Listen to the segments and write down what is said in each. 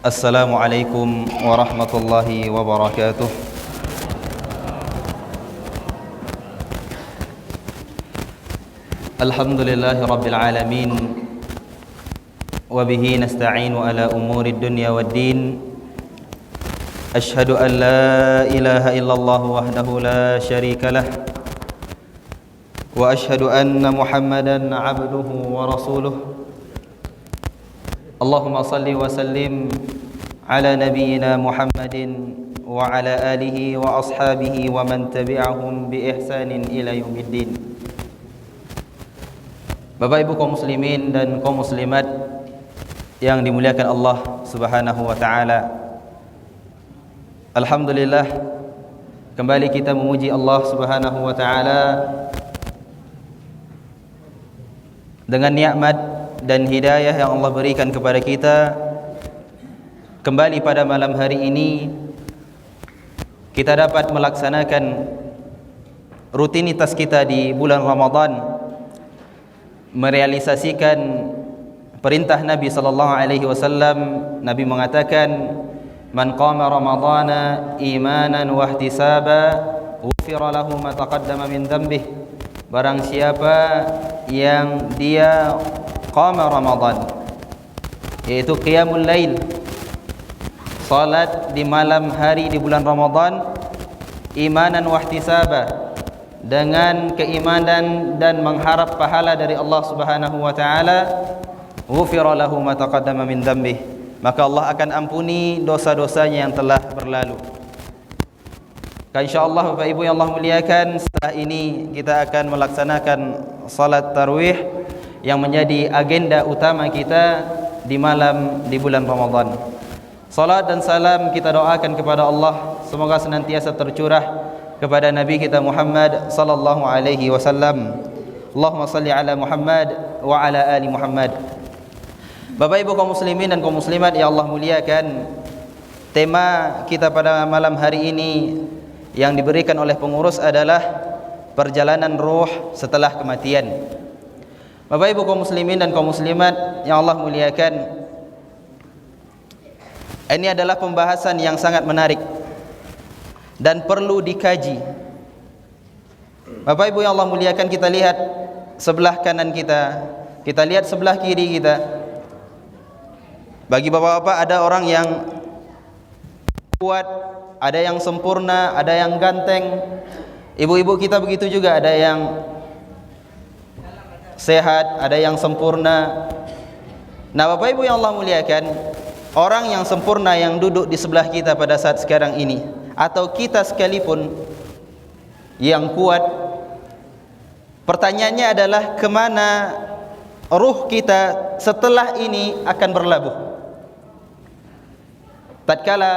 Assalamualaikum warahmatullahi wabarakatuh. Alhamdulillahi rabbil alamin. Wabihi nasta'inu ala umuri dunya waddin. Ashhadu an la ilaha illallah wahdahu la syarika lah. Wa ashhadu anna Muhammadan abduhu wa rasuluh. Allahumma salli wa sallim ala nabiyyina Muhammadin wa ala alihi wa ashabihi wa man tabi'ahum bi ihsanin ila yaumiddin. Bapak Ibu kaum muslimin dan kaum muslimat yang dimuliakan Allah Subhanahu wa taala. Alhamdulillah, kembali kita memuji Allah Subhanahu wa taala dengan nikmat dan hidayah yang Allah berikan kepada kita. Kembali pada malam hari ini kita dapat melaksanakan rutinitas kita di bulan Ramadan, merealisasikan perintah Nabi sallallahu alaihi wasallam. Nabi mengatakan, "Man qama ramadhana imanan wa ihtisaba, ghufira lahu ma taqaddama min dhanbihi." Barang siapa yang dia qama Ramadan, yaitu qiyamul lail, salat di malam hari di bulan Ramadan, imanan wa ihtisaba, dengan keimanan dan mengharap pahala dari Allah Subhanahu wa taala, ghufira lahu ma taqaddama min dhanbihi, maka Allah akan ampuni dosa-dosanya yang telah berlalu. Insyaallah Bapak Ibu yang Allah muliakan, setelah ini kita akan melaksanakan salat tarawih yang menjadi agenda utama kita di bulan Ramadan. Salat dan salam kita doakan kepada Allah, semoga senantiasa tercurah kepada Nabi kita Muhammad sallallahu alaihi wasallam. Allahumma salli ala Muhammad wa ala ali Muhammad. Bapak Ibu kaum muslimin dan kaum muslimat yang Allah muliakan, tema kita pada malam hari ini yang diberikan oleh pengurus adalah perjalanan ruh setelah kematian. Bapak Ibu kaum muslimin dan kaum muslimat yang Allah muliakan, ini adalah pembahasan yang sangat menarik dan perlu dikaji. Bapak Ibu yang Allah muliakan, kita lihat sebelah kanan kita, kita lihat sebelah kiri kita. Bagi bapak-bapak ada orang yang kuat, ada yang sempurna, ada yang ganteng. Ibu-ibu kita begitu juga, ada yang sehat, ada yang sempurna. Nah Bapak Ibu yang Allah muliakan, orang yang sempurna yang duduk di sebelah kita pada saat sekarang ini, atau kita sekalipun yang kuat, pertanyaannya adalah kemana ruh kita setelah ini akan berlabuh. Tatkala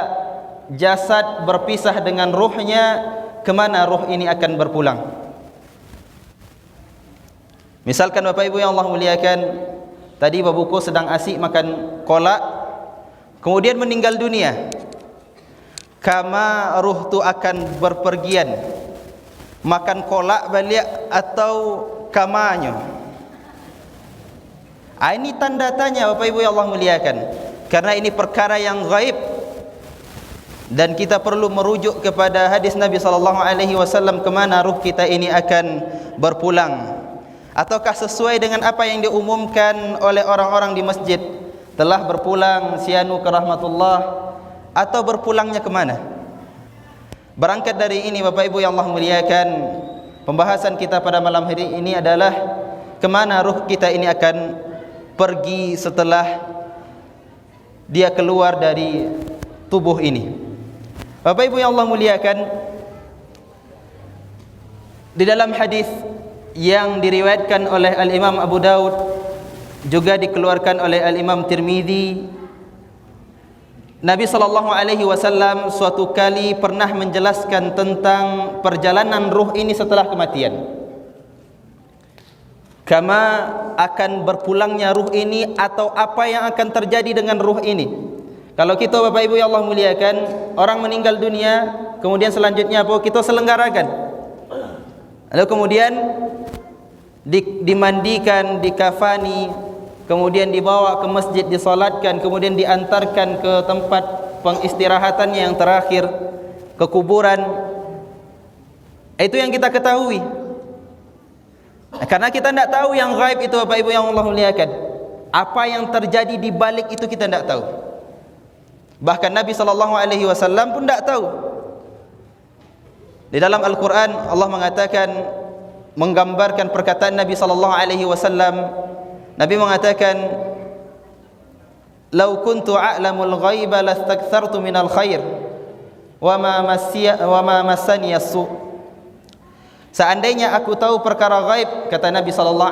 jasad berpisah dengan ruhnya, kemana ruh ini akan berpulang? Misalkan Bapak Ibu yang Allah muliakan, tadi babuku sedang asik makan kolak, kemudian meninggal dunia. Kama ruh tu akan berpergian, makan kolak balik atau kamanya? Ini tanda tanya Bapak Ibu yang Allah muliakan, karena ini perkara yang gaib dan kita perlu merujuk kepada hadis Nabi sallallahu alaihi wasallam, kemana ruh kita ini akan berpulang. Ataukah sesuai dengan apa yang diumumkan oleh orang-orang di masjid, telah berpulang sianu ke rahmatullah, atau berpulangnya kemana? Berangkat dari ini Bapak Ibu yang Allah muliakan, pembahasan kita pada malam hari ini adalah kemana ruh kita ini akan pergi setelah dia keluar dari tubuh ini. Bapak Ibu yang Allah muliakan, di dalam hadis yang diriwayatkan oleh Al-Imam Abu Daud, juga dikeluarkan oleh Al-Imam Tirmidzi, Nabi sallallahu alaihi wasallam suatu kali pernah menjelaskan tentang perjalanan ruh ini setelah kematian. Kama akan berpulangnya ruh ini, atau apa yang akan terjadi dengan ruh ini. Kalau kita Bapak Ibu yang Allah muliakan, orang meninggal dunia, kemudian selanjutnya apa? Kita selenggarakan. Lalu kemudian dimandikan, dikafani, kemudian dibawa ke masjid disolatkan, kemudian diantarkan ke tempat pengistirahatannya yang terakhir, ke kuburan. Itu yang kita ketahui. Karena kita tidak tahu yang gaib itu, Bapak Ibu yang Allah muliakan. Apa yang terjadi di balik itu kita tidak tahu. Bahkan Nabi SAW pun tidak tahu. Di dalam Al-Quran Allah mengatakan, menggambarkan perkataan Nabi SAW. Nabi mengatakan, "Lau kuntu a'lamul ghaiba lastakthartu minal khair wa ma massani as-su." Seandainya aku tahu perkara gaib, kata Nabi SAW,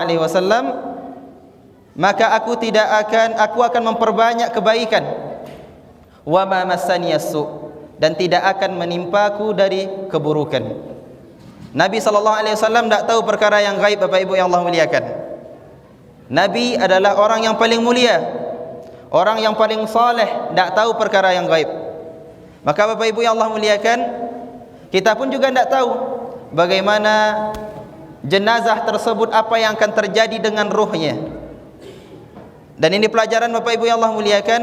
maka aku akan memperbanyak kebaikan. Wa ma massani as-su, dan tidak akan menimpaku dari keburukan. Nabi SAW tidak tahu perkara yang gaib, Bapak Ibu yang Allah muliakan. Nabi adalah orang yang paling mulia, orang yang paling saleh, tidak tahu perkara yang gaib. Maka Bapak Ibu yang Allah muliakan, kita pun juga tidak tahu bagaimana jenazah tersebut, apa yang akan terjadi dengan ruhnya. Dan ini pelajaran Bapak Ibu yang Allah muliakan.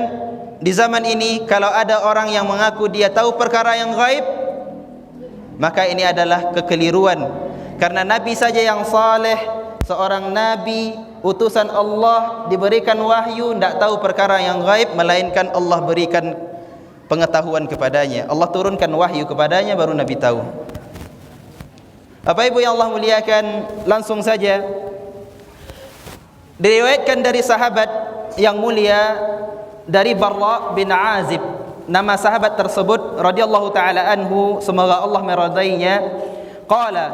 Di zaman ini kalau ada orang yang mengaku dia tahu perkara yang gaib, maka ini adalah kekeliruan. Karena Nabi saja yang saleh, seorang Nabi utusan Allah, diberikan wahyu, tidak tahu perkara yang gaib, melainkan Allah berikan pengetahuan kepadanya. Allah turunkan wahyu kepadanya, baru Nabi tahu. Bapak Ibu yang Allah muliakan, langsung saja diriwayatkan dari sahabat yang mulia, dari Barra bin Azib. Nama sahabat tersebut radhiyallahu taala anhu, semoga Allah meridainya. Qala,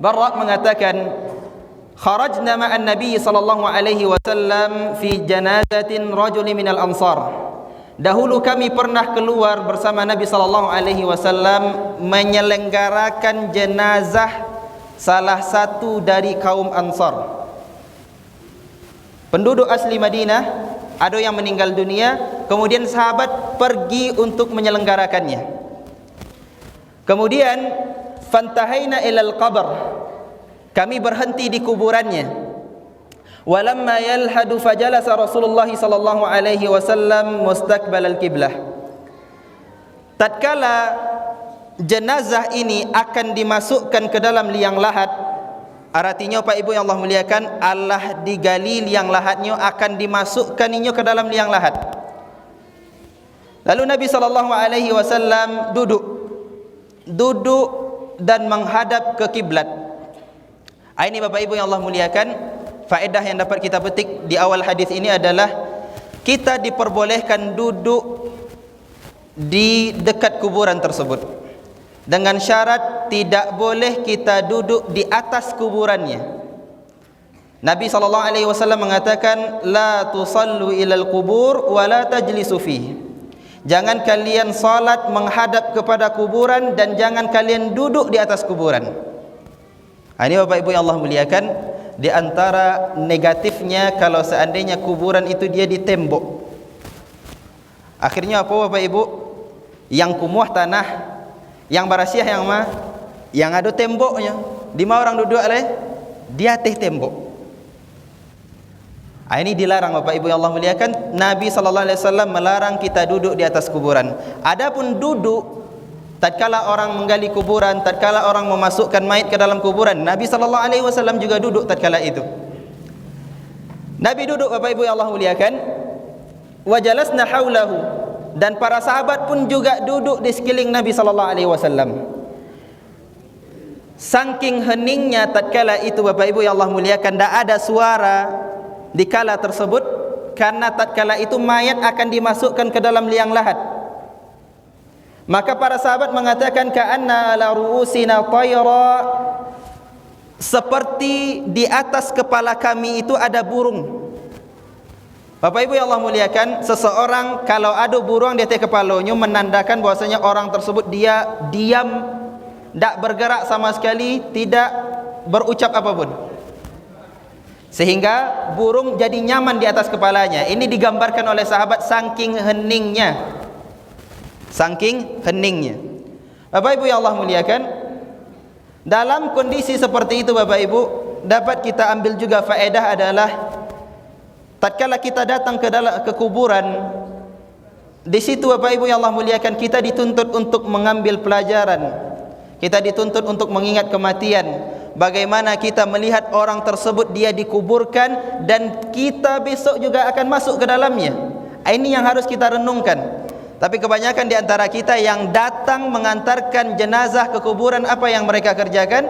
Barra mengatakan, kharajna ma'an Nabi sallallahu alaihi wasallam fi janazatin rajulin minal ansar. Dahulu kami pernah keluar bersama Nabi sallallahu alaihi wasallam menyelenggarakan jenazah salah satu dari kaum Ansar. Penduduk asli Madinah, ada yang meninggal dunia, kemudian sahabat pergi untuk menyelenggarakannya. Kemudian fantahaina ilal qabr, kami berhenti di kuburannya. Walamma yalhadu fajalasa Rasulullah sallallahu alaihi wasallam mustaqbal al-qiblah. Tatkala jenazah ini akan dimasukkan ke dalam liang lahat, artinya Pak Ibu yang Allah muliakan, Allah digali liang lahatnya, akan dimasukkan inyo ke dalam liang lahat. Lalu Nabi sallallahu alaihi wasallam duduk dan menghadap ke kiblat. Ini Bapak Ibu yang Allah muliakan, faedah yang dapat kita petik di awal hadis ini adalah kita diperbolehkan duduk di dekat kuburan tersebut, dengan syarat tidak boleh kita duduk di atas kuburannya. Nabi SAW mengatakan, la tusallu ilal kubur wa la tajlisu fihi. Jangan kalian salat menghadap kepada kuburan dan jangan kalian duduk di atas kuburan. Ini Bapak Ibu yang Allah muliakan, di antara negatifnya kalau seandainya kuburan itu dia di tembok. Akhirnya apa Bapak Ibu? Yang kumuh tanah, yang barasiah yang mah, yang ada temboknya. Di mana orang duduk oleh di atas tembok. Ini dilarang Bapak Ibu yang Allah muliakan. Nabi SAW melarang kita duduk di atas kuburan. Adapun duduk tatkala orang menggali kuburan, tatkala orang memasukkan mayit ke dalam kuburan, Nabi SAW juga duduk tatkala itu. Nabi duduk Bapak Ibu yang Allah muliakan. Wa jalasna haulahu, dan para sahabat pun juga duduk di sekeliling Nabi SAW. Saking heningnya tatkala itu Bapak Ibu yang Allah muliakan, tidak ada suara di kala tersebut, karena tatkala itu mayat akan dimasukkan ke dalam liang lahat. Maka para sahabat mengatakan, ka'anna ala ru'usina tayra, seperti di atas kepala kami itu ada burung. Bapak Ibu yang Allah muliakan, seseorang kalau ada burung di atas kepalanya, menandakan bahwasanya orang tersebut dia diam, tidak bergerak sama sekali, tidak berucap apapun, sehingga burung jadi nyaman di atas kepalanya. Ini digambarkan oleh sahabat saking heningnya. Saking heningnya. Bapak Ibu yang Allah muliakan, dalam kondisi seperti itu Bapak Ibu, dapat kita ambil juga faedah adalah tatkala kita datang ke kuburan, di situ Bapak Ibu yang Allah muliakan, kita dituntut untuk mengambil pelajaran. Kita dituntut untuk mengingat kematian. Bagaimana kita melihat orang tersebut dia dikuburkan dan kita besok juga akan masuk ke dalamnya. Ini yang harus kita renungkan. Tapi kebanyakan di antara kita yang datang mengantarkan jenazah ke kuburan, apa yang mereka kerjakan?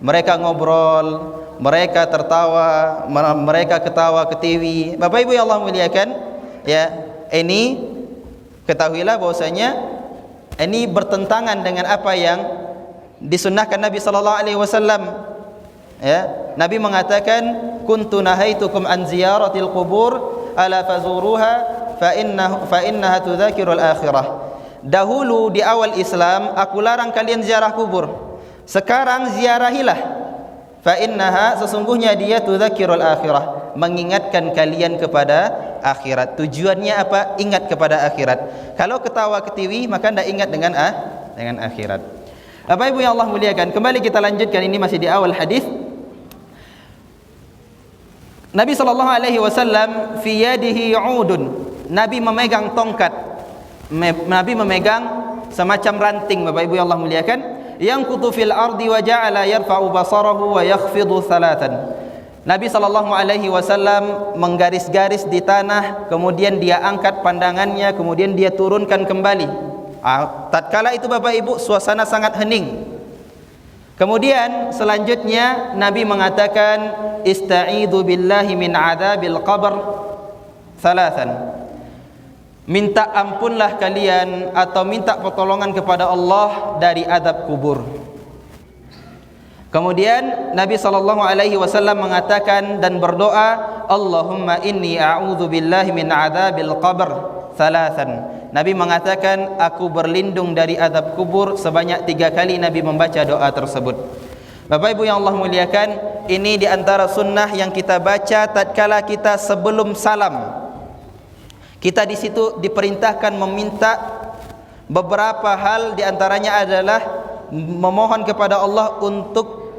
Mereka ngobrol, mereka tertawa, mereka ketawa ketiwi. Bapak Ibu yang Allah muliakan, ya, ini ketahuilah bahwasanya ini bertentangan dengan apa yang disunnahkan Nabi sallallahu alaihi wasallam. Ya, Nabi mengatakan, "Kuntu nahaitukum an ziyaratil qubur, ala fazuruha fa innaha tudzakirul akhirah." Dahulu di awal Islam aku larang kalian ziarah kubur. Sekarang ziarahilah. Fa innaha, sesungguhnya dia tudzakirul akhirah, mengingatkan kalian kepada akhirat. Tujuannya apa? Ingat kepada akhirat. Kalau ketawa ketiwi maka tidak ingat dengan akhirat. Bapak Ibu yang Allah muliakan, kembali kita lanjutkan, ini masih di awal hadis. Nabi sallallahu alaihi wasallam fi yadihi 'udun. Nabi memegang tongkat. Nabi memegang semacam ranting, Bapak Ibu yang Allah muliakan, yang kutu fil ardi wa ja'ala yarfa'u basarahu wa yakhfidu thalathan. Nabi sallallahu alaihi wasallam menggaris-garis di tanah, kemudian dia angkat pandangannya, kemudian dia turunkan kembali. Tatkala itu Bapak Ibu suasana sangat hening. Kemudian selanjutnya Nabi mengatakan, "Ista'idzu billahi min adzabil qabr thalathan." Minta ampunlah kalian atau minta pertolongan kepada Allah dari azab kubur. Kemudian Nabi sallallahu alaihi wasallam mengatakan dan berdoa, "Allahumma inni a'udzu billahi min adzabil qabr thalathan." Nabi mengatakan, aku berlindung dari azab kubur sebanyak 3 kali Nabi membaca doa tersebut. Bapak Ibu yang Allah muliakan, ini di antara sunnah yang kita baca tatkala kita sebelum salam. Kita di situ diperintahkan meminta beberapa hal, di antaranya adalah memohon kepada Allah untuk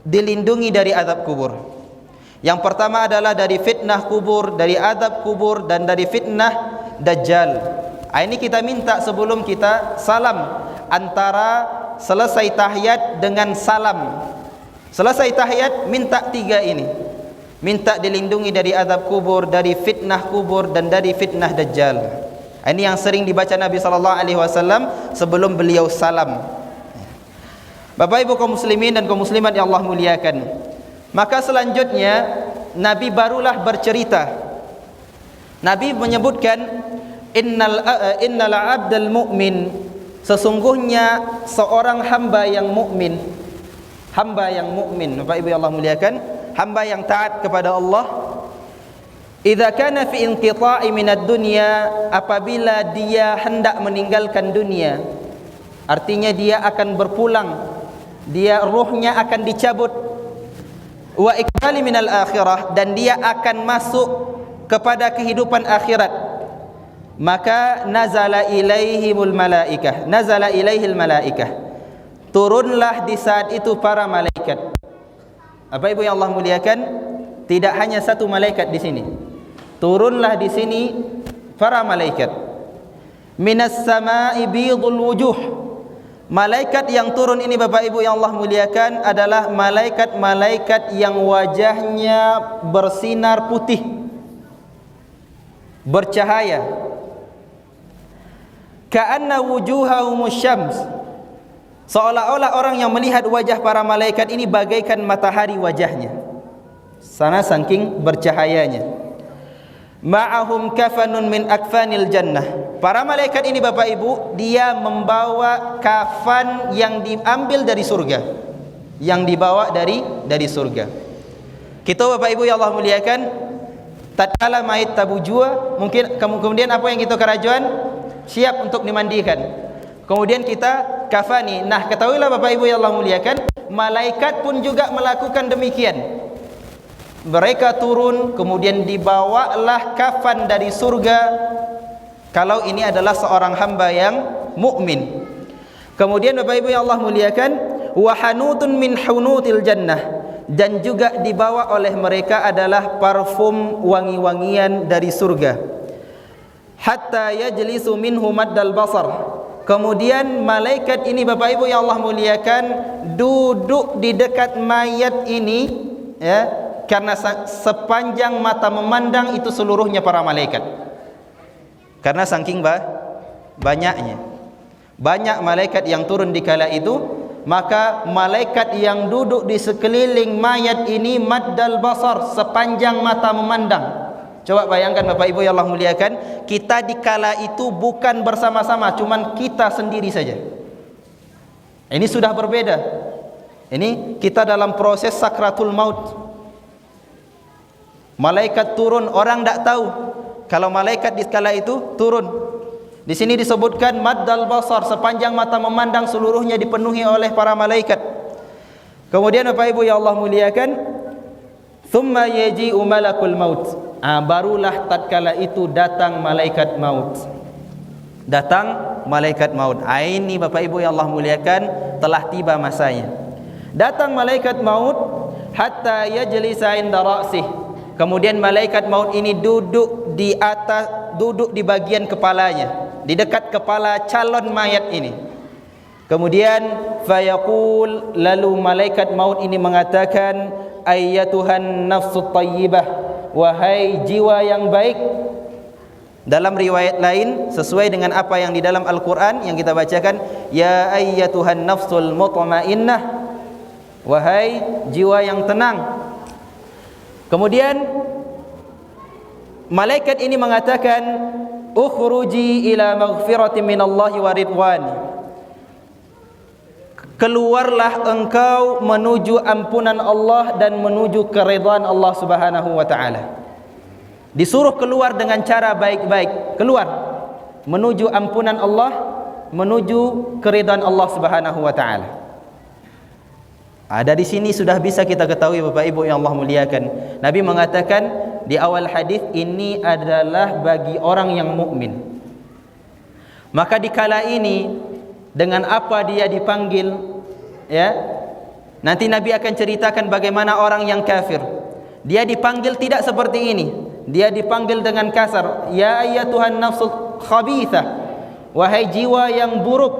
dilindungi dari azab kubur. Yang pertama adalah dari fitnah kubur, dari azab kubur, dan dari fitnah Dajjal. Ini kita minta sebelum kita salam, antara selesai tahiyat dengan salam. Selesai tahiyat minta 3 ini. Minta dilindungi dari azab kubur, dari fitnah kubur, dan dari fitnah Dajjal. Ini yang sering dibaca Nabi sallallahu alaihi wasallam sebelum beliau salam. Bapak Ibu kaum muslimin dan kaum muslimat yang Allah muliakan, maka selanjutnya Nabi barulah bercerita. Nabi menyebutkan, innal abdal mu'min, sesungguhnya seorang hamba yang mukmin. Hamba yang mukmin, Bapak Ibu yang Allah muliakan, hamba yang taat kepada Allah. Idza kana fi inqita'i minad dunya, apabila dia hendak meninggalkan dunia, artinya dia akan berpulang, dia ruhnya akan dicabut. Wa iqbali minal akhirah, dan dia akan masuk kepada kehidupan akhirat. Maka nazala ilaihimul malaikah, nazala ilaihil malaikah, turunlah di saat itu para malaikat. Bapak Ibu yang Allah muliakan, tidak hanya satu malaikat di sini. Turunlah di sini para malaikat. Minas sama'i bidul wujuh. Malaikat yang turun ini Bapak Ibu yang Allah muliakan adalah malaikat-malaikat yang wajahnya bersinar putih, bercahaya. Ka'anna wujuhahumus syams, seolah-olah orang yang melihat wajah para malaikat ini bagaikan matahari wajahnya, sana saking bercahayanya. Ma'ahum kafanun min akfanil jannah. Para malaikat ini Bapak Ibu, dia membawa kafan yang diambil dari surga, yang dibawa dari surga. Kita Bapak Ibu yang Allah muliakan, tatkala mayit tabu jua, mungkin kemudian apa yang kita kerajuan? Siap untuk dimandikan. Kemudian kita kafani. Nah, ketahuilah Bapak Ibu yang Allah muliakan, malaikat pun juga melakukan demikian. Mereka turun, kemudian dibawalah kafan dari surga, kalau ini adalah seorang hamba yang mukmin. Kemudian Bapak Ibu yang Allah muliakan, wa hanutun min hunutil jannah, dan juga dibawa oleh mereka adalah parfum wangi-wangian dari surga. Hatta yajlisu minhu maddal basar. Kemudian malaikat ini Bapak Ibu yang Allah muliakan duduk di dekat mayat ini, ya, karena sepanjang mata memandang itu seluruhnya para malaikat. Karena saking banyaknya, banyak malaikat yang turun di kala itu, maka malaikat yang duduk di sekeliling mayat ini maddal basar, sepanjang mata memandang. Coba bayangkan Bapak Ibu yang Allah muliakan, kita di kala itu bukan bersama-sama, cuman kita sendiri saja. Ini sudah berbeda. Ini kita dalam proses sakratul maut. Malaikat turun, orang tidak tahu kalau malaikat di kala itu turun. Di sini disebutkan maddal basar, sepanjang mata memandang seluruhnya dipenuhi oleh para malaikat. Kemudian Bapak Ibu yang Allah muliakan, thumma yaji'u malakul maut. Barulah tatkala itu datang malaikat maut. Datang malaikat maut. Ini Bapak Ibu yang Allah muliakan, telah tiba masanya. Datang malaikat maut hatta yajlisa inda ra'sih. Kemudian malaikat maut ini duduk di atas, duduk di bagian kepalanya, di dekat kepala calon mayat ini. Kemudian fayaqul, lalu malaikat maut ini mengatakan, ayyatuhan nafsut tayyibah, wahai jiwa yang baik. Dalam riwayat lain sesuai dengan apa yang di dalam Al-Quran yang kita bacakan, ya ayyatuhan nafsul mutmainnah, wahai jiwa yang tenang. Kemudian malaikat ini mengatakan, ukhruji ila maghfiratin minallahi wa ridwan. Keluarlah engkau menuju ampunan Allah dan menuju keridhaan Allah Subhanahu wa taala. Disuruh keluar dengan cara baik-baik, keluar menuju ampunan Allah, menuju keridhaan Allah Subhanahu wa taala. Ada di sini sudah bisa kita ketahui Bapak Ibu yang Allah muliakan. Nabi mengatakan di awal hadis, ini adalah bagi orang yang mukmin. Maka dikala ini dengan apa dia dipanggil, ya, nanti Nabi akan ceritakan bagaimana orang yang kafir. Dia dipanggil tidak seperti ini. Dia dipanggil dengan kasar, ya ayyatuhan nafsul khabithah, wahai jiwa yang buruk,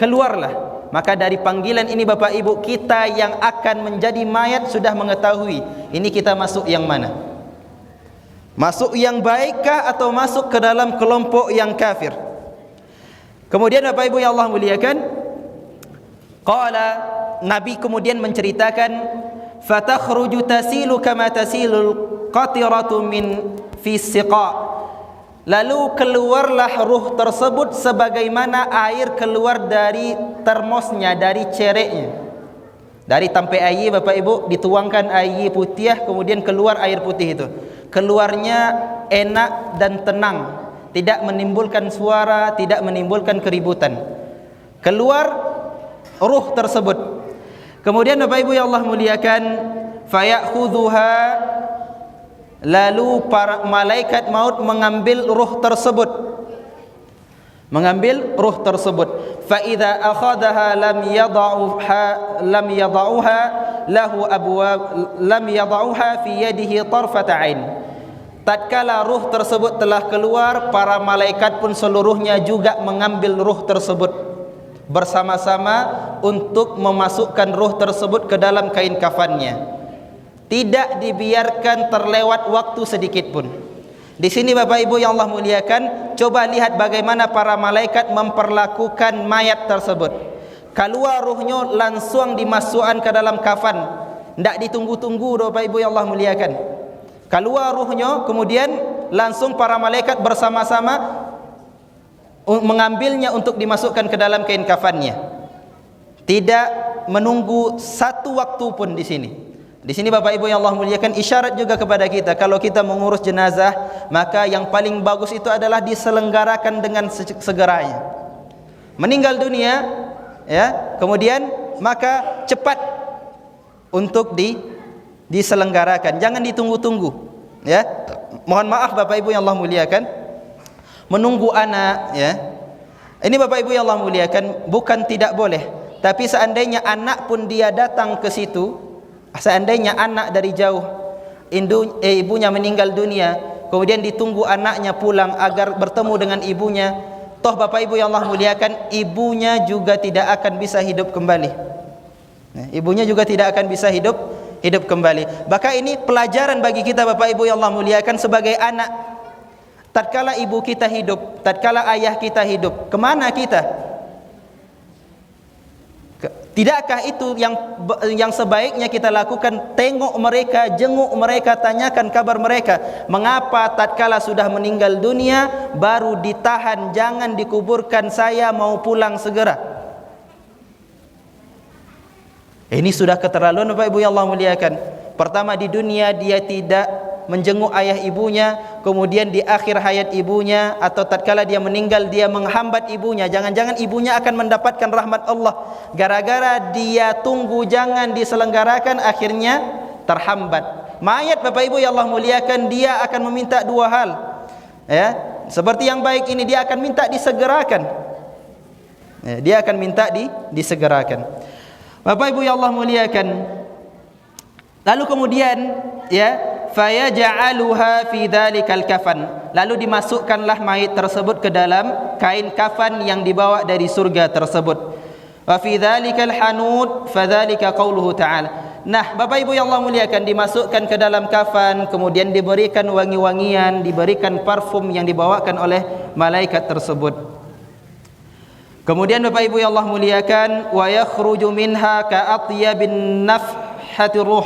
keluarlah. Maka dari panggilan ini Bapak Ibu, kita yang akan menjadi mayat sudah mengetahui ini kita masuk yang mana. Masuk yang baikkah atau masuk ke dalam kelompok yang kafir. Kemudian Bapak Ibu yang Allah muliakan, qala, Nabi kemudian menceritakan, fatakhruju tasilu kama tasilul qatiratu min fi siqa. Lalu keluarlah ruh tersebut sebagaimana air keluar dari termosnya, dari cereknya. Dari tampai air Bapak Ibu dituangkan air putih, kemudian keluar air putih itu. Keluarnya enak dan tenang, tidak menimbulkan suara, tidak menimbulkan keributan. Keluar ruh tersebut. Kemudian Bapak Ibu yang Allah muliakan, fayakhudhuha, lalu para malaikat maut mengambil ruh tersebut. Mengambil ruh tersebut. Fa idza akhadaha lam yadauha lahu abwab, lam yadauha fi yadihi tarfat ain. Tatkala ruh tersebut telah keluar, para malaikat pun seluruhnya juga mengambil ruh tersebut bersama-sama untuk memasukkan ruh tersebut ke dalam kain kafannya. Tidak dibiarkan terlewat waktu sedikit pun. Di sini Bapak Ibu yang Allah muliakan, coba lihat bagaimana para malaikat memperlakukan mayat tersebut. Keluar ruhnya langsung dimasukkan ke dalam kafan, tidak ditunggu-tunggu Bapak Ibu yang Allah muliakan. Keluar ruhnya, kemudian langsung para malaikat bersama-sama mengambilnya untuk dimasukkan ke dalam kain kafannya. Tidak menunggu satu waktu pun di sini. Di sini Bapak Ibu yang Allah muliakan, isyarat juga kepada kita, kalau kita mengurus jenazah, maka yang paling bagus itu adalah diselenggarakan dengan segeranya. Meninggal dunia, ya, kemudian maka cepat untuk diselenggarakan, jangan ditunggu-tunggu, ya. Mohon maaf Bapak Ibu yang Allah muliakan, menunggu anak, ya. Ini Bapak Ibu yang Allah muliakan, bukan tidak boleh, tapi seandainya anak pun dia datang ke situ, Seandainya anak dari jauh, ibunya meninggal dunia, kemudian ditunggu anaknya pulang agar bertemu dengan ibunya, toh Bapak Ibu yang Allah muliakan, ibunya juga tidak akan bisa hidup kembali. Ibunya juga tidak akan bisa hidup kembali. Maka ini pelajaran bagi kita Bapak Ibu yang Allah muliakan sebagai anak. Tatkala ibu kita hidup, tatkala ayah kita hidup, kemana kita? Tidakkah itu yang sebaiknya kita lakukan? Tengok mereka, jenguk mereka, tanyakan kabar mereka. Mengapa tatkala sudah meninggal dunia baru ditahan, jangan dikuburkan, saya mau pulang segera? Ini sudah keterlaluan Bapak Ibu yang Allah muliakan. Pertama, di dunia dia tidak menjenguk ayah ibunya, kemudian di akhir hayat ibunya atau tatkala dia meninggal dia menghambat ibunya. Jangan-jangan ibunya akan mendapatkan rahmat Allah, gara-gara dia tunggu jangan diselenggarakan akhirnya terhambat. Mayat Bapak Ibu yang Allah muliakan, dia akan meminta dua hal, ya. Seperti yang baik ini dia akan minta disegerakan, ya, dia akan minta disegerakan. Bapak Ibu yang Allah muliakan, lalu kemudian, ya, fayaj'aluha fi dzalikal kafan, lalu dimasukkanlah mayit tersebut ke dalam kain kafan yang dibawa dari surga tersebut. Wa fi dzalikal hanud fadzalika qauluhu ta'ala. Nah, Bapak Ibu yang Allah muliakan, dimasukkan ke dalam kafan, kemudian diberikan wangi-wangian, diberikan parfum yang dibawakan oleh malaikat tersebut. Kemudian Bapak Ibu yang Allah muliakan, wa yakhruju minha ka'atyabin nafhati ruh,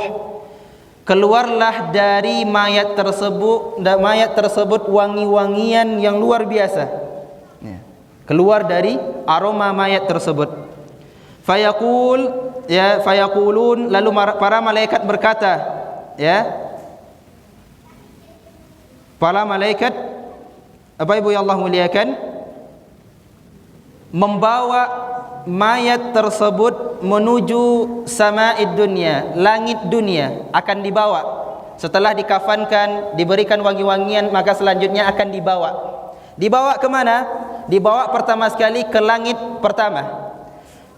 keluarlah dari mayat tersebut wangi-wangian yang luar biasa, keluar dari aroma mayat tersebut. Fayaqulun, lalu para malaikat berkata, ya, para malaikat Bapak Ibu yang Allah muliakan membawa mayat tersebut menuju sama'id dunia, langit dunia akan dibawa. Setelah dikafankan, diberikan wangi-wangian, maka selanjutnya akan dibawa. Dibawa ke mana? Dibawa pertama sekali ke langit pertama.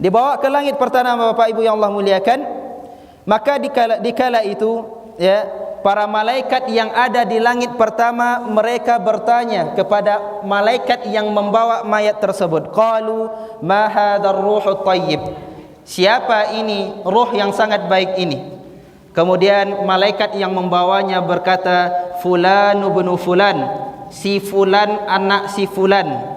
Dibawa ke langit pertama Bapak Ibu yang Allah muliakan. Maka dikala itu, ya, para malaikat yang ada di langit pertama, mereka bertanya kepada malaikat yang membawa mayat tersebut, qalu ma hadzal ruhut thayyib, siapa ini ruh yang sangat baik ini? Kemudian malaikat yang membawanya berkata, fulan ibn fulan, si fulan anak si fulan,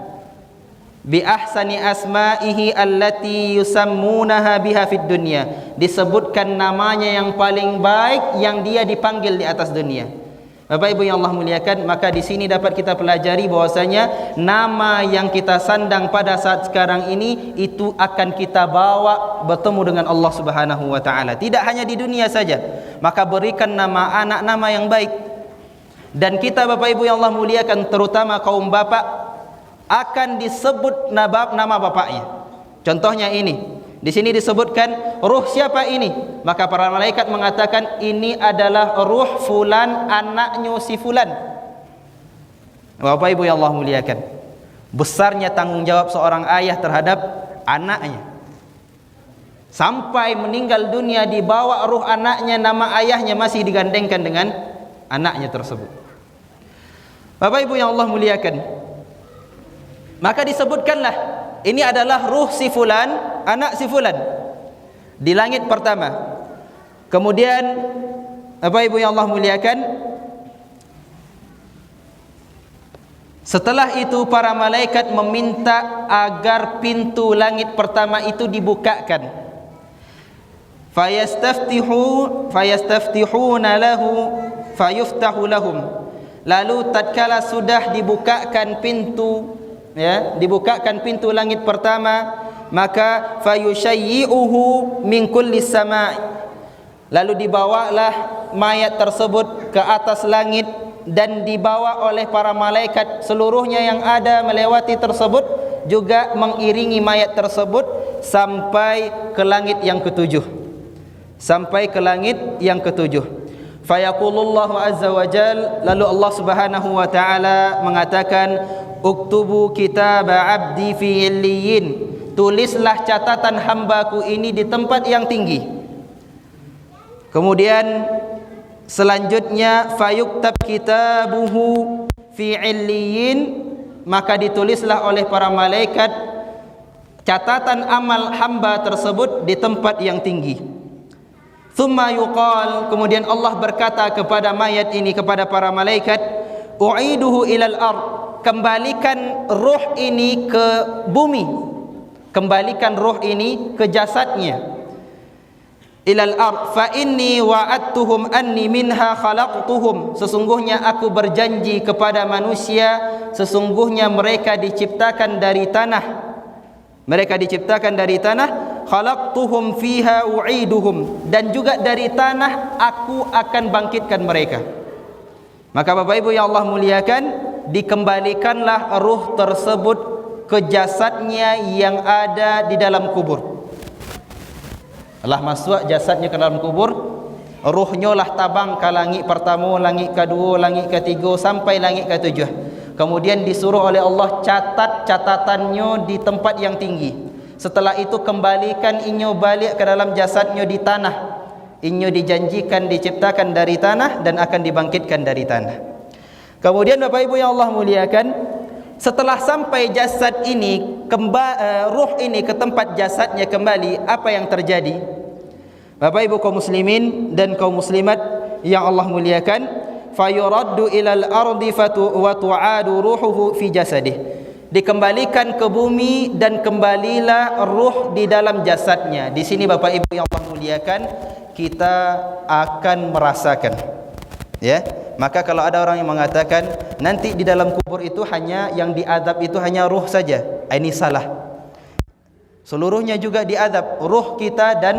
bi ahsani asma'ihi allati yusammunaha biha fid dunya, disebutkan namanya yang paling baik yang dia dipanggil di atas dunia. Bapak Ibu yang Allah muliakan, maka di sini dapat kita pelajari bahwasanya nama yang kita sandang pada saat sekarang ini itu akan kita bawa bertemu dengan Allah Subhanahu wa taala. Tidak hanya di dunia saja. Maka berikan nama anak nama yang baik. Dan kita Bapak Ibu yang Allah muliakan, terutama kaum bapak, akan disebut nama bapaknya. Contohnya ini. Di sini disebutkan ruh siapa ini? Maka para malaikat mengatakan ini adalah ruh fulan, anaknya si fulan. Bapak Ibu yang Allah muliakan, besarnya tanggung jawab seorang ayah terhadap anaknya. Sampai meninggal dunia dibawa ruh anaknya, nama ayahnya masih digandengkan dengan anaknya tersebut. Bapak Ibu yang Allah muliakan, maka disebutkanlah ini adalah ruh si fulan, anak si fulan di langit pertama. Kemudian Bapak Ibu yang Allah muliakan, setelah itu para malaikat meminta agar pintu langit pertama itu dibukakan. Fayastaftihuna lahu fayuftahu lahum. Lalu tatkala sudah dibukakan pintu, ya, dibukakan pintu langit pertama, maka fayushayyi'uhu min kulli sama'i, lalu dibawalah mayat tersebut ke atas langit dan dibawa oleh para malaikat seluruhnya yang ada melewati tersebut juga mengiringi mayat tersebut sampai ke langit yang ketujuh. Sampai ke langit yang ketujuh. Fayaqulullahu azza wa jal, lalu Allah Subhanahu wa taala mengatakan, uktubu kitab abdi fi illiyin, tulislah catatan hambaku ini di tempat yang tinggi. Kemudian selanjutnya fayuktab kitabuhu fi illiyin, maka ditulislah oleh para malaikat catatan amal hamba tersebut di tempat yang tinggi. Thumma yuqal, kemudian Allah berkata kepada mayat ini, kepada para malaikat, u'iduhu ilal ard, kembalikan ruh ini ke bumi, kembalikan ruh ini ke jasadnya. Ilal ard fa inni wa'adtuhum anni minha khalaqtuhum, sesungguhnya aku berjanji kepada manusia, sesungguhnya mereka diciptakan dari tanah, mereka diciptakan dari tanah. Khalaqtuhum fiha u'iduhum, dan juga dari tanah aku akan bangkitkan mereka. Maka Bapak Ibu yang Allah muliakan, dikembalikanlah ruh tersebut ke jasadnya yang ada di dalam kubur. Allah masuk jasadnya ke dalam kubur, ruhnya lah tabang ke langit pertama, langit kedua, langit ketiga, sampai langit ketujuh. Kemudian disuruh oleh Allah catat catatannya di tempat yang tinggi. Setelah itu kembalikan inyo balik ke dalam jasadnya di tanah. Inyo dijanjikan diciptakan dari tanah dan akan dibangkitkan dari tanah. Kemudian Bapak Ibu yang Allah muliakan, setelah sampai jasad ini ruh ini ke tempat jasadnya kembali, apa yang terjadi? Bapak Ibu kaum muslimin dan kaum muslimat yang Allah muliakan, fayuraddu ilal ardi wa tu'adu ruhuhu fi jasadih, dikembalikan ke bumi dan kembalilah ruh di dalam jasadnya. Di sini Bapak Ibu yang Allah muliakan, kita akan merasakan, ya. Maka kalau ada orang yang mengatakan nanti di dalam kubur itu hanya yang diadab itu hanya ruh saja, ini salah. Seluruhnya juga diadab, ruh kita dan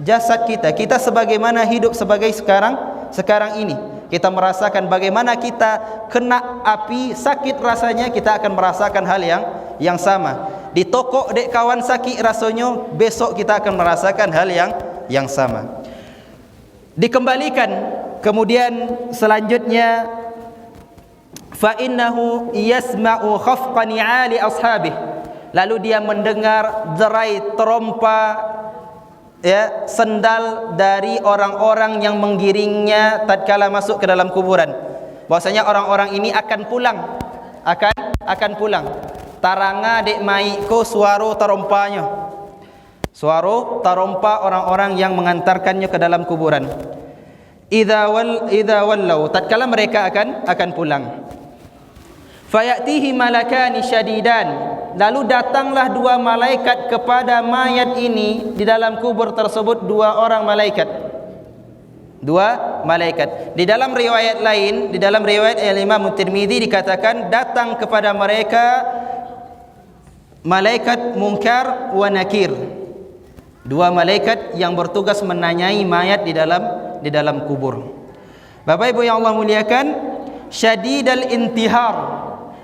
jasad kita. Kita sebagaimana hidup sebagai sekarang ini, kita merasakan bagaimana kita kena api, sakit rasanya, kita akan merasakan hal yang sama. Di toko dek kawan sakit rasanya, besok kita akan merasakan hal yang sama. Dikembalikan. Kemudian selanjutnya fa innahu yasma'u khafqa ni'ali ashabih, lalu dia mendengar derai trompa, ya, sendal dari orang-orang yang menggiringnya tatkala masuk ke dalam kuburan. Bahwasanya orang-orang ini akan pulang, akan pulang. Taranga dek mai ko suara tarompanya, suara tarompa orang-orang yang mengantarkannya ke dalam kuburan. Idza wallau, tatkala mereka akan pulang. Fayatihi malakani syadidan, lalu datanglah dua malaikat kepada mayat ini di dalam kubur tersebut, dua orang malaikat. Dua malaikat. Di dalam riwayat lain, di dalam riwayat Imam Tirmizi dikatakan datang kepada mereka malaikat Munkar wa Nakir. Dua malaikat yang bertugas menanyai mayat di dalam kubur. Bapak Ibu yang Allah muliakan, syadidal intihar,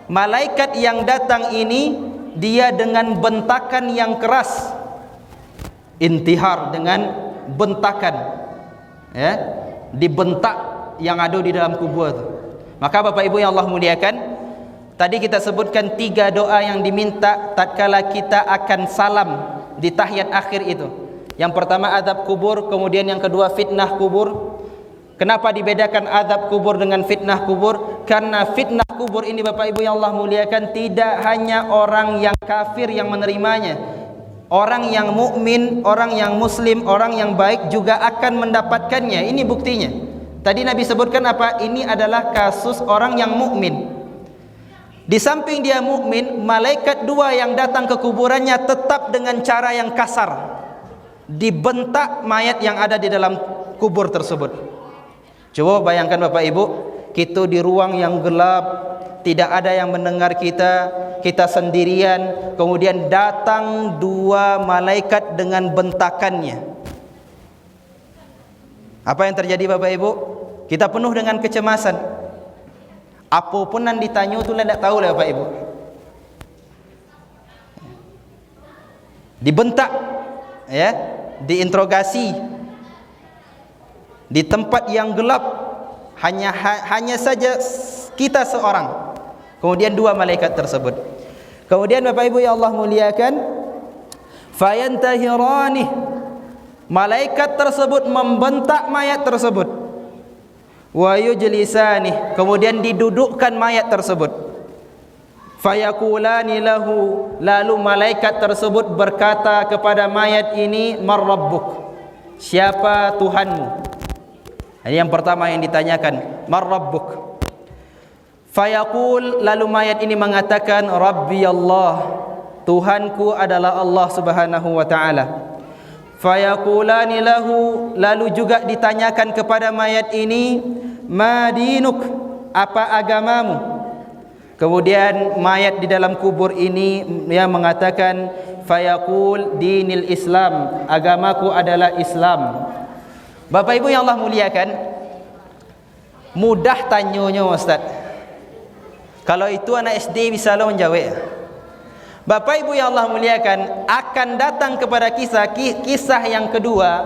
malaikat yang datang ini dia dengan bentakan yang keras. Intihar dengan bentakan, ya, dibentak yang ada di dalam kubur itu. Maka Bapak Ibu yang Allah muliakan, tadi kita sebutkan 3 doa yang diminta tatkala kita akan salam di tahiyat akhir itu. Yang pertama azab kubur, kemudian yang kedua fitnah kubur. Kenapa dibedakan azab kubur dengan fitnah kubur? Karena fitnah kubur ini Bapak Ibu yang Allah muliakan, tidak hanya orang yang kafir yang menerimanya, orang yang mukmin, orang yang muslim, orang yang baik juga akan mendapatkannya. Ini buktinya. Tadi Nabi sebutkan apa? Ini adalah kasus orang yang mukmin. Di samping dia mukmin, malaikat dua yang datang ke kuburannya tetap dengan cara yang kasar dibentak mayat yang ada di dalam kubur tersebut. Coba bayangkan Bapak Ibu, kita di ruang yang gelap, tidak ada yang mendengar kita sendirian, kemudian datang dua malaikat dengan bentakannya. Apa yang terjadi Bapak Ibu? Kita penuh dengan kecemasan. Apapun yang ditanya itu tidak tahu lah Bapak Ibu. Dibentak, ya, diinterogasi di tempat yang gelap, hanya saja kita seorang. Kemudian dua malaikat tersebut. Kemudian Bapak Ibu ya Allah muliakan, fayantahirani, Malaikat tersebut membentak mayat tersebut. Wa yujlisani, kemudian didudukkan mayat tersebut. Fayaqulani lahu, lalu malaikat tersebut berkata kepada mayat ini, "Man rabbuk?" Siapa Tuhanmu? Ini yang pertama yang ditanyakan, "Man rabbuk?" Fayaqul, lalu mayat ini mengatakan, "Rabbi Allah." Tuhanku adalah Allah Subhanahu wa taala. Fayaqulani lahu, lalu juga ditanyakan kepada mayat ini, "Ma dinuk?" Apa agamamu? Kemudian mayat di dalam kubur ini yang mengatakan, fayaqul dinil Islam, agamaku adalah Islam. Bapak Ibu yang Allah muliakan, mudah tanyanya Ustaz. Kalau itu anak SD bisa lo menjawab. Bapak Ibu yang Allah muliakan, akan datang kepada kisah yang kedua,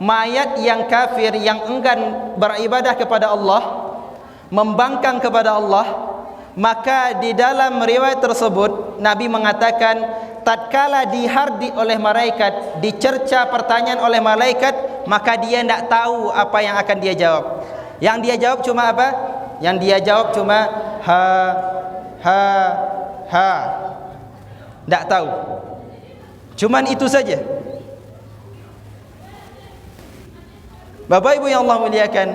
mayat yang kafir yang enggan beribadah kepada Allah, membangkang kepada Allah. Maka di dalam riwayat tersebut Nabi mengatakan, tatkala dihardi oleh malaikat, dicerca pertanyaan oleh malaikat, maka dia tidak tahu apa yang akan dia jawab. Yang dia jawab cuma apa? Yang dia jawab cuma ha. Tidak tahu. Cuman itu saja. Bapak Ibu yang Allah muliakan,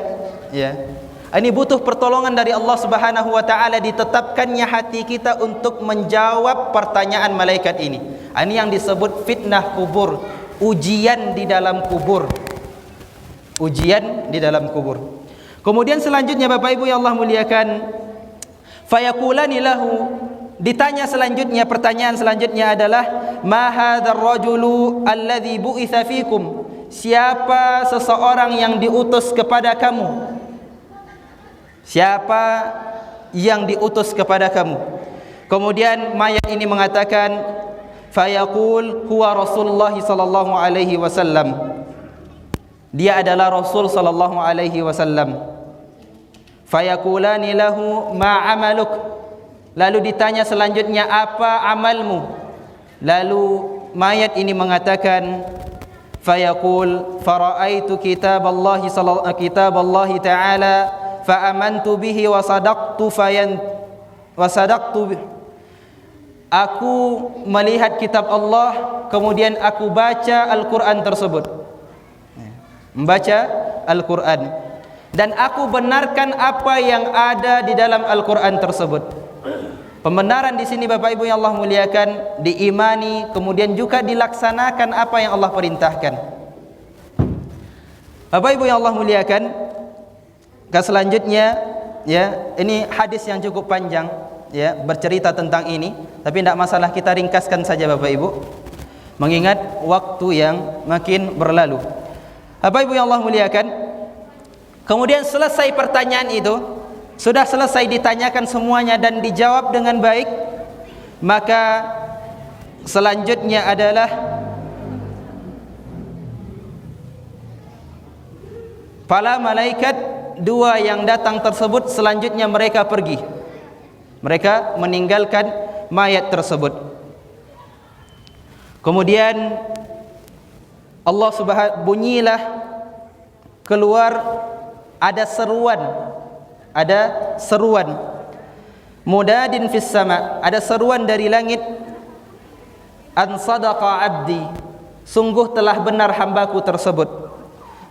ya. Ini butuh pertolongan dari Allah Subhanahu wa taala, ditetapkannya hati kita untuk menjawab pertanyaan malaikat ini. Ini yang disebut fitnah kubur, ujian di dalam kubur. Ujian di dalam kubur. Kemudian selanjutnya Bapak Ibu yang Allah muliakan, fayaqulani lahu, ditanya selanjutnya, pertanyaan selanjutnya adalah, ma hadzal rajulu alladzi bu'itsa fikum? Siapa seseorang yang diutus kepada kamu? Siapa yang diutus kepada kamu? Kemudian mayat ini mengatakan, fayaqul huwa Rasulullah sallallahu alaihi wasallam. Dia adalah Rasul sallallahu alaihi wasallam. Fayaqulani lahu ma amaluk? Lalu ditanya selanjutnya, apa amalmu? Lalu mayat ini mengatakan, fayaqul fara'aitu kitaballahi ta'ala fa amantu bihi wa sadaqtu Aku melihat kitab Allah, kemudian aku baca Al-Quran tersebut. Membaca Al-Quran, dan aku benarkan apa yang ada di dalam Al-Quran tersebut. Pembenaran di sini Bapak Ibu yang Allah muliakan, diimani, kemudian juga dilaksanakan apa yang Allah perintahkan. Bapak Ibu yang Allah muliakan, selanjutnya, ya, ini hadis yang cukup panjang, ya, bercerita tentang ini, tapi tidak masalah, kita ringkaskan saja Bapak Ibu, mengingat waktu yang makin berlalu. Bapak Ibu yang Allah muliakan, kemudian selesai pertanyaan itu, sudah selesai ditanyakan semuanya dan dijawab dengan baik, maka selanjutnya adalah para malaikat dua yang datang tersebut, selanjutnya mereka pergi. Mereka meninggalkan mayat tersebut. Kemudian Allah Subhanahu bunyilah keluar ada seruan mudadin fis sama, ada seruan dari langit, an sadaqa abdi, sungguh telah benar hambaku tersebut.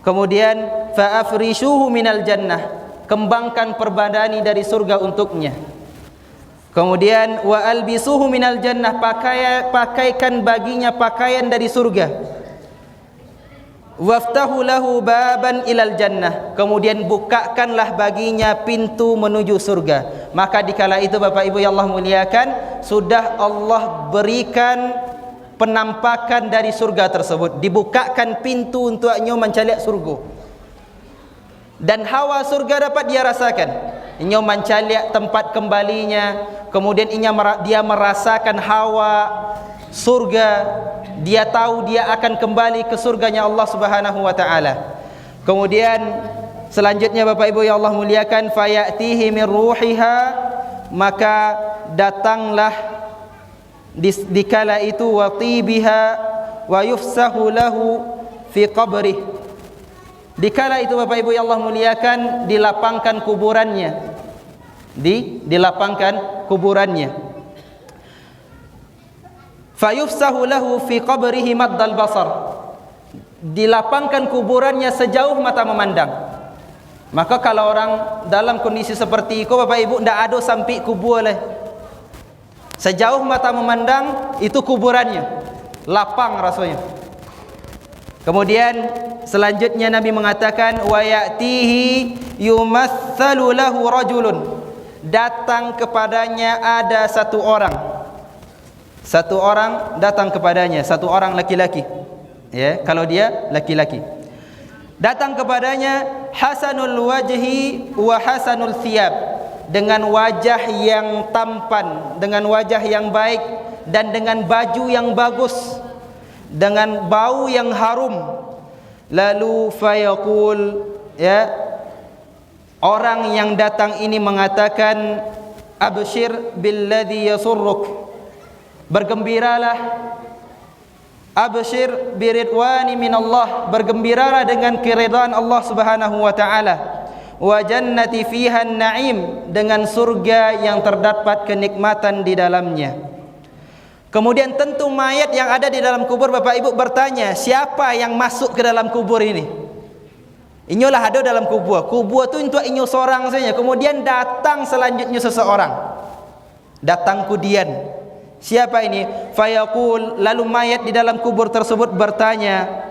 Kemudian fa afrishuhu minal jannah, kembangkan perbadani dari surga untuknya. Kemudian wa albisuhu minal jannah, pakaikan baginya pakaian dari surga. Waftahu lahu baban ilal jannah, kemudian bukakanlah baginya pintu menuju surga. Maka dikala itu Bapak Ibu yang Allah muliakan, sudah Allah berikan penampakan dari surga tersebut, dibukakan pintu untuknya mencari surga, dan hawa surga dapat dia rasakan. Ia mencari tempat kembalinya, kemudian dia merasakan hawa surga, dia tahu dia akan kembali ke surganya Allah Subhanahu wa taala. Kemudian selanjutnya Bapak Ibu yang Allah muliakan, fayatihi min ruhiha, maka datanglah dikala itu wa tibiha wa yufsahu lahu fi qabrih. Dikala itu Bapak Ibu yang Allah muliakan, dilapangkan kuburannya. Dilapangkan kuburannya. Fayufsahu lahu fi qabrihi maddal basar. Dilapangkan kuburannya sejauh mata memandang. Maka kalau orang dalam kondisi seperti itu Bapak Ibu ndak ada sampai kubur leh. Sejauh mata memandang itu kuburannya, lapang rasanya. Kemudian selanjutnya Nabi mengatakan wa ya'tihi yumatsalu lahu rajulun. Datang kepadanya ada satu orang. Satu orang datang kepadanya, satu orang laki-laki. Ya, kalau dia laki-laki. Datang kepadanya hasanul wajhi wa hasanul thiyab. Dengan wajah yang tampan, dengan wajah yang baik, dan dengan baju yang bagus, dengan bau yang harum. Lalu fayaqul, ya, orang yang datang ini mengatakan abshir billadhi yasurruk, bergembiralah, abshir biridwani minallah, bergembiralah dengan keridhaan Allah Subhanahu wa taala. Wa jannati fiha an-na'im, dengan surga yang terdapat kenikmatan di dalamnya. Kemudian tentu mayat yang ada di dalam kubur Bapak Ibu bertanya, siapa yang masuk ke dalam kubur ini? Inyolah ada dalam kubur. Kubur tu untuk inyo seorang saja. Kemudian datang selanjutnya seseorang. Datang kemudian. Siapa ini? Fayaqul, lalu mayat di dalam kubur tersebut bertanya,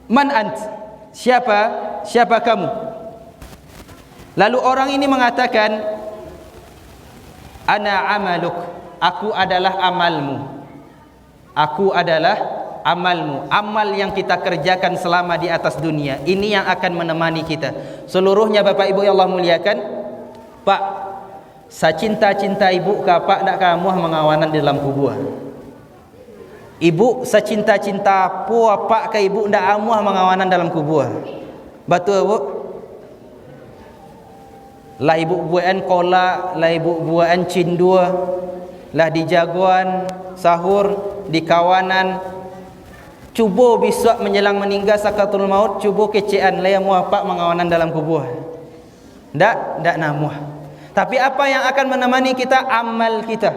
Man ant? Siapa kamu? Lalu orang ini mengatakan, Ana amaluk, aku adalah amalmu. Aku adalah amalmu. Amal yang kita kerjakan selama di atas dunia, ini yang akan menemani kita seluruhnya. Bapak Ibu yang Allah muliakan, Pak, sacinta-cinta ibu ka Pak nak kamu mengawanan di dalam kubur. Ibu secinta-cinta apa Pak ke ibu ndak amuah mengawanan dalam kubur. Betul Bu? Lah ibu buan kolak, lah ibu buan cindua, lah di jagoan sahur, di kawanan. Cuba besok menjelang meninggal sakaratul maut, cuba kecean lah amuah Pak mengawanan dalam kubur. Ndak namuah. Tapi apa yang akan menemani kita? Amal kita.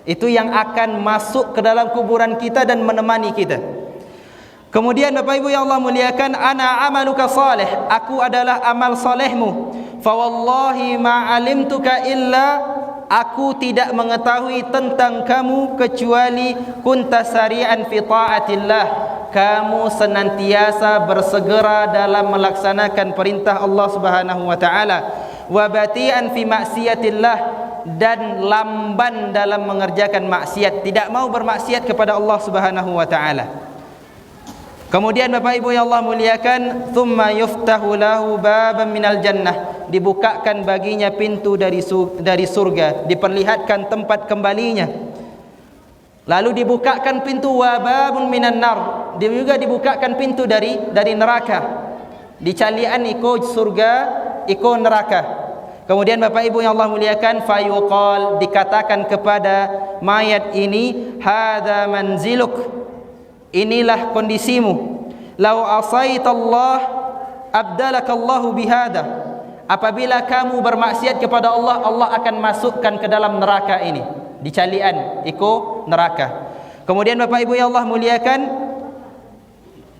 Itu yang akan masuk ke dalam kuburan kita dan menemani kita. Kemudian Bapak Ibu yang Allah muliakan, ana amaluka salih, aku adalah amal salehmu. Fa wallahi ma alimtuka illa, aku tidak mengetahui tentang kamu kecuali kunta sari'an fi ta'atillah, kamu senantiasa bersegera dalam melaksanakan perintah Allah Subhanahu wa taala, wa bati'an fi maksiatillah, dan lamban dalam mengerjakan maksiat, tidak mau bermaksiat kepada Allah Subhanahu wa taala. Kemudian Bapak Ibu yang Allah muliakan, thumma yuftahu lahu baban minal jannah, dibukakan baginya pintu dari surga, diperlihatkan tempat kembalinya. Lalu dibukakan pintu wa babun minan nar, dia juga dibukakan pintu dari neraka. Dicalian iko surga, iko neraka. Kemudian Bapak Ibu yang Allah muliakan, fayuqal, dikatakan kepada mayat ini, hadza manziluk, inilah kondisimu. Lau asaitallah abdalakallahu bihada, apabila kamu bermaksiat kepada Allah, Allah akan masukkan ke dalam neraka ini. Dicalian iko neraka. Kemudian Bapak Ibu yang Allah muliakan,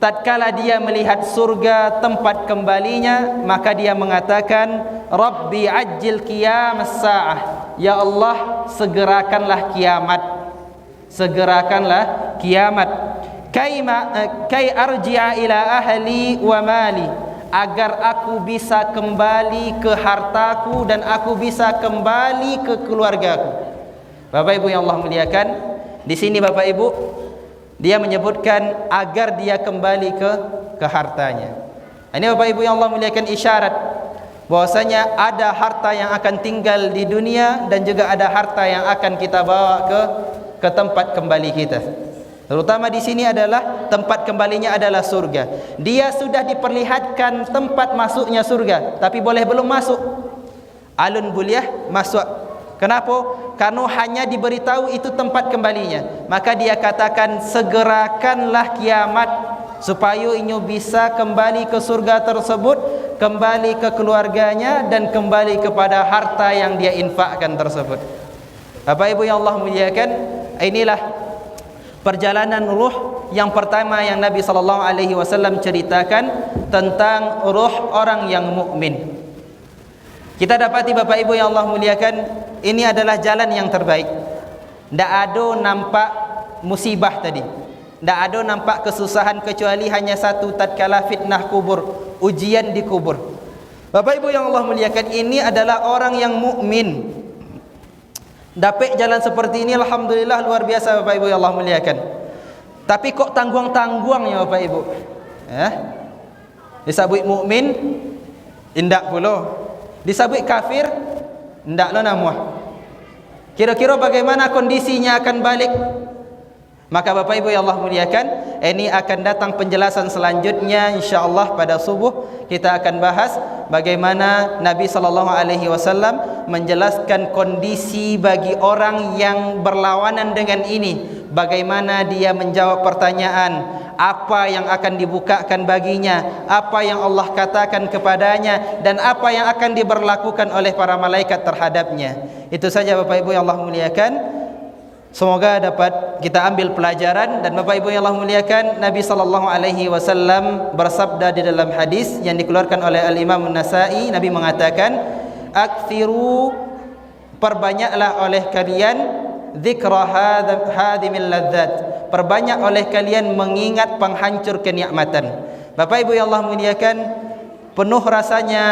tatkala dia melihat surga tempat kembalinya, maka dia mengatakan, Rabbi ajil qiyamas sa'ah, ya Allah segerakanlah kiamat, segerakanlah kiamat. Kai arji'a ila ahli wa mali, agar aku bisa kembali ke hartaku dan aku bisa kembali ke keluargaku. Bapak Ibu yang Allah muliakan, di sini Bapak Ibu dia menyebutkan agar dia kembali ke hartanya. Ini Bapak Ibu yang Allah muliakan isyarat bahwasanya ada harta yang akan tinggal di dunia dan juga ada harta yang akan kita bawa ke tempat kembali kita. Terutama di sini adalah tempat kembalinya adalah surga. Dia sudah diperlihatkan tempat masuknya surga, tapi boleh belum masuk. Alun buliah masuk Kenapa? Karena hanya diberitahu itu tempat kembalinya. Maka dia katakan, segerakanlah kiamat supaya inyo bisa kembali ke surga tersebut, kembali ke keluarganya, dan kembali kepada harta yang dia infakkan tersebut. Bapak Ibu yang Allah muliakan, inilah perjalanan ruh yang pertama yang Nabi SAW ceritakan tentang ruh orang yang mukmin. Kita dapati Bapak Ibu yang Allah muliakan, ini adalah jalan yang terbaik. Tidak ada nampak musibah tadi, tidak ada nampak kesusahan, kecuali hanya satu, tatkala fitnah kubur, ujian di kubur. Bapak Ibu yang Allah muliakan, ini adalah orang yang mukmin. Dapat jalan seperti ini, alhamdulillah, luar biasa Bapak Ibu yang Allah muliakan. Tapi kok tangguang-tangguang ya Bapak Ibu? Disebut mukmin, indak pula. Disebut kafir, ndaklah namuah. Kira-kira bagaimana kondisinya akan balik? Maka Bapak Ibu yang Allah muliakan, ini akan datang penjelasan selanjutnya insyaallah pada subuh. Kita akan bahas bagaimana Nabi SAW menjelaskan kondisi bagi orang yang berlawanan dengan ini. Bagaimana dia menjawab pertanyaan, apa yang akan dibukakan baginya, apa yang Allah katakan kepadanya, dan apa yang akan diberlakukan oleh para malaikat terhadapnya. Itu saja Bapak Ibu yang Allah muliakan. Semoga dapat kita ambil pelajaran. Dan Bapak Ibu yang Allah muliakan, Nabi SAW bersabda di dalam hadis yang dikeluarkan oleh Al-Imam An-Nasai. Nabi mengatakan, aktsiru, perbanyaklah oleh kalian dzikra hadimil ladzat, perbanyak oleh kalian mengingat penghancur kenikmatan. Bapak Ibu yang Allah muliakan, penuh rasanya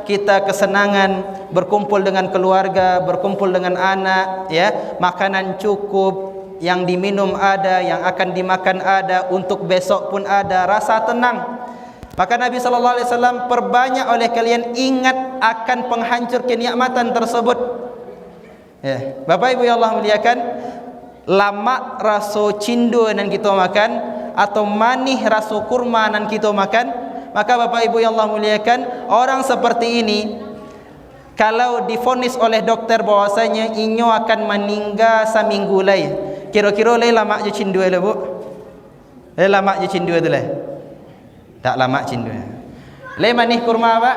kita kesenangan berkumpul dengan keluarga, berkumpul dengan anak, ya, makanan cukup, yang diminum ada, yang akan dimakan ada, untuk besok pun ada, rasa tenang. Maka Nabi SAW perbanyak oleh kalian ingat akan penghancur kenikmatan tersebut. Ya, Bapak Ibu yang Allah muliakan, lama rasa cindu nan kita makan, atau manih rasa kurma nan kita makan, maka Bapak Ibu yang Allah muliakan, orang seperti ini kalau divonis oleh dokter bahwasanya inyo akan meninggal seminggu lagi, kira-kira lama je cindu le bu? Lama je cindu tu le? Tak lama cindu. Le manih kurma apa?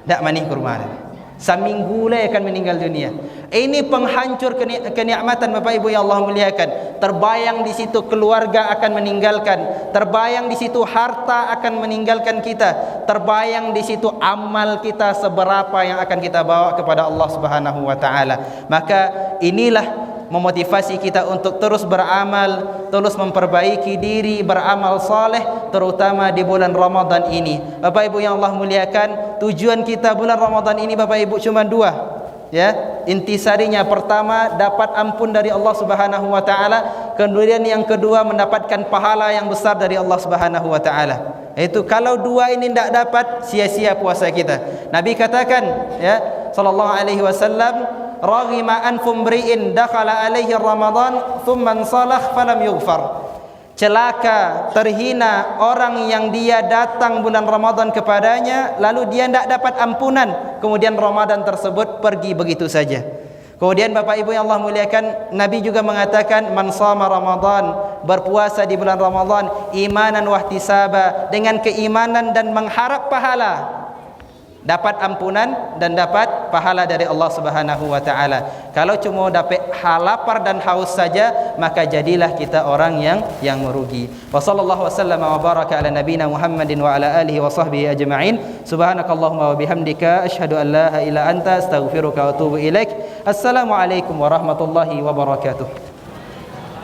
Tak manih kurma le. Seminggu lagi akan meninggal dunia. Ini penghancur kenikmatan Bapak Ibu yang Allah muliakan. Terbayang di situ keluarga akan meninggalkan, terbayang di situ harta akan meninggalkan kita, terbayang di situ amal kita seberapa yang akan kita bawa kepada Allah Subhanahu wa taala. Maka inilah memotivasi kita untuk terus beramal, terus memperbaiki diri, beramal saleh, terutama di bulan Ramadan ini. Bapak Ibu yang Allah muliakan, tujuan kita bulan Ramadan ini Bapak Ibu cuma dua, ya. Intisarinya, pertama dapat ampun dari Allah Subhanahu wa taala, kemudian yang kedua mendapatkan pahala yang besar dari Allah Subhanahu wa taala. Itu kalau dua ini tidak dapat, sia-sia puasa kita. Nabi katakan, ya, sallallahu alaihi wasallam, raghima anfum mri'in dakhala alaihi Ramadan thumma salah falam yughfar. Celaka, terhina orang yang dia datang bulan Ramadan kepadanya, lalu dia tidak dapat ampunan, kemudian Ramadan tersebut pergi begitu saja. Kemudian Bapak Ibu yang Allah muliakan, Nabi juga mengatakan, man shama Ramadan, berpuasa di bulan Ramadan, imanan wahtisaba, dengan keimanan dan mengharap pahala, dapat ampunan dan dapat pahala dari Allah Subhanahu wa taala. Kalau cuma dapat lapar dan haus saja, maka jadilah kita orang yang merugi. Wa sallallahu wasallam wa baraka ala nabiyina Muhammadin wa ala alihi wa sahbihi ajma'in. Subhanakallahumma wa bihamdika asyhadu an la ilaha illa anta astaghfiruka wa atubu ilaik. Assalamualaikum warahmatullahi wabarakatuh.